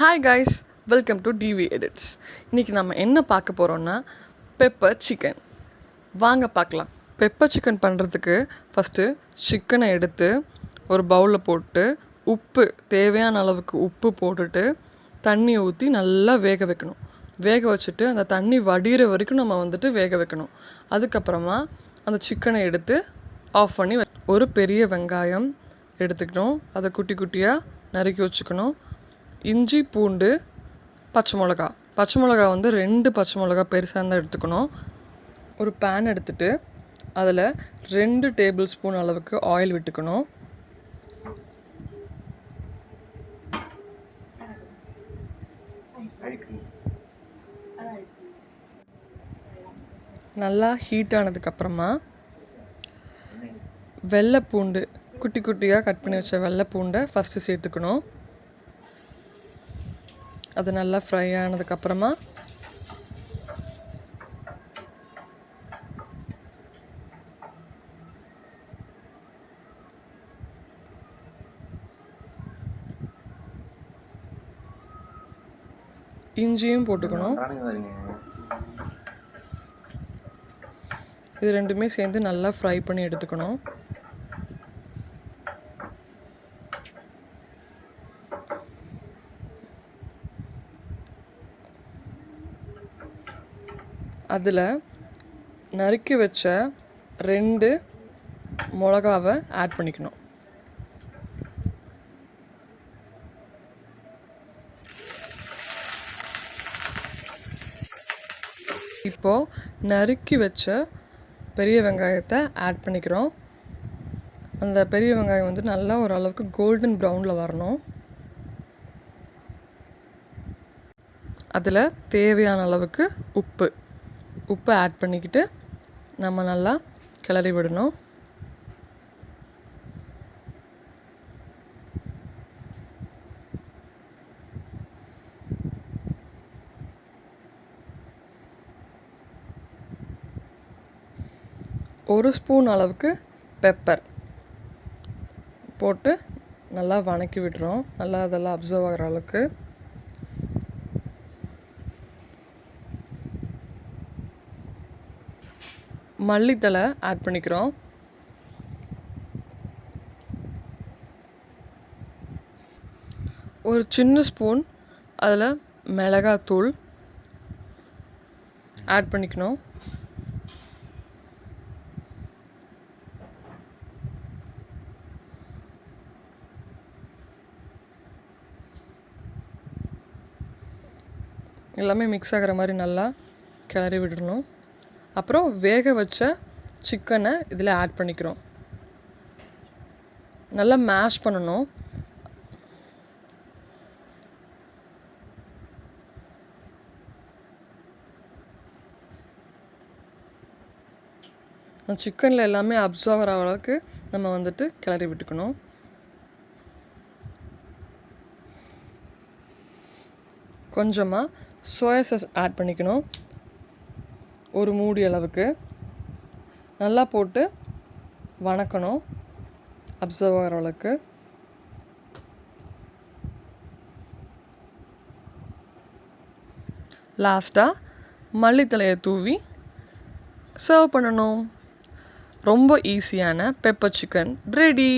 Hi guys, welcome to TV edits. இன்றைக்கி நம்ம என்ன பார்க்க போகிறோன்னா பெப்பர் சிக்கன். வாங்க பார்க்கலாம். பெப்பர் சிக்கன் பண்ணுறதுக்கு ஃபஸ்ட்டு சிக்கனை எடுத்து ஒரு பவுலில் போட்டு உப்பு தேவையான அளவுக்கு உப்பு போட்டுட்டு தண்ணியை ஊற்றி நல்லா வேக வைக்கணும். வேக வச்சுட்டு அந்த தண்ணி வடிகிற வரைக்கும் நம்ம வேக வைக்கணும். அதுக்கப்புறமா அந்த சிக்கனை எடுத்து ஆஃப் பண்ணி ஒரு பெரிய வெங்காயம் எடுத்துக்கணும். அதை குட்டி குட்டியாக நறுக்கி வச்சுக்கணும். இஞ்சி, பூண்டு, பச்சை மிளகா 2 பச்சை மிளகா பெருசாக இருந்தால் எடுத்துக்கணும். ஒரு பேன் எடுத்துகிட்டு அதில் 2 டேபிள் ஸ்பூன் அளவுக்கு ஆயில் விட்டுக்கணும். நல்லா ஹீட் ஆனதுக்கப்புறமா வெள்ளைப்பூண்டு குட்டி குட்டியாக கட் பண்ணி வச்ச வெள்ளைப்பூண்டை ஃபஸ்ட்டு சேர்த்துக்கணும். அது நல்லா ஃப்ரை ஆனதுக்கப்புறமா இஞ்சியும் போட்டுக்கணும். இது ரெண்டுமே சேர்ந்து நல்லா ஃப்ரை பண்ணி எடுத்துக்கணும். அதில் நறுக்கி வச்ச 2 மிளகாவை ஆட் பண்ணிக்கணும். இப்போது நறுக்கி வச்ச பெரிய வெங்காயத்தை ஆட் பண்ணிக்கிறோம். அந்த பெரிய வெங்காயம் நல்லா ஓரளவுக்கு கோல்டன் ப்ரௌனில் வரணும். அதில் தேவையான அளவுக்கு உப்பு ஆட் பண்ணிக்கிட்டு நம்ம நல்லா கிளறி விடணும். ஒரு ஸ்பூன் அளவுக்கு பெப்பர் போட்டு நல்லா வணக்கி விடுறோம். நல்லா அதெல்லாம் அப்சர்வ் ஆகிற அளவுக்கு. மல்லித்தலை ஆட் பண்ணிக்கிறோம். ஒரு சின்ன ஸ்பூன் அதில் மிளகாத்தூள் ஆட் பண்ணிக்கணும். எல்லாமே மிக்ஸ் ஆகிற மாதிரி நல்லா கிளறி விடணும். அப்புறம் வேக வச்ச சிக்கனை இதில் ஆட் பண்ணிக்கிறோம். நல்லா மேஷ் பண்ணணும். சிக்கனில் எல்லாமே அப்சர்வ் ஆகிற அளவுக்கு நம்ம கிளறி விட்டுக்கணும். கொஞ்சமாக சோயா சாஸ் ஆட் பண்ணிக்கணும். ஒரு மூடி அளவுக்கு நல்லா போட்டு வணக்கணும் அப்சர்வ் ஆகிற அளவுக்கு. லாஸ்ட்டாக மல்லித்தலையை தூவி சர்வ் பண்ணணும். ரொம்ப ஈஸியான பெப்பர் சிக்கன் ரெடி.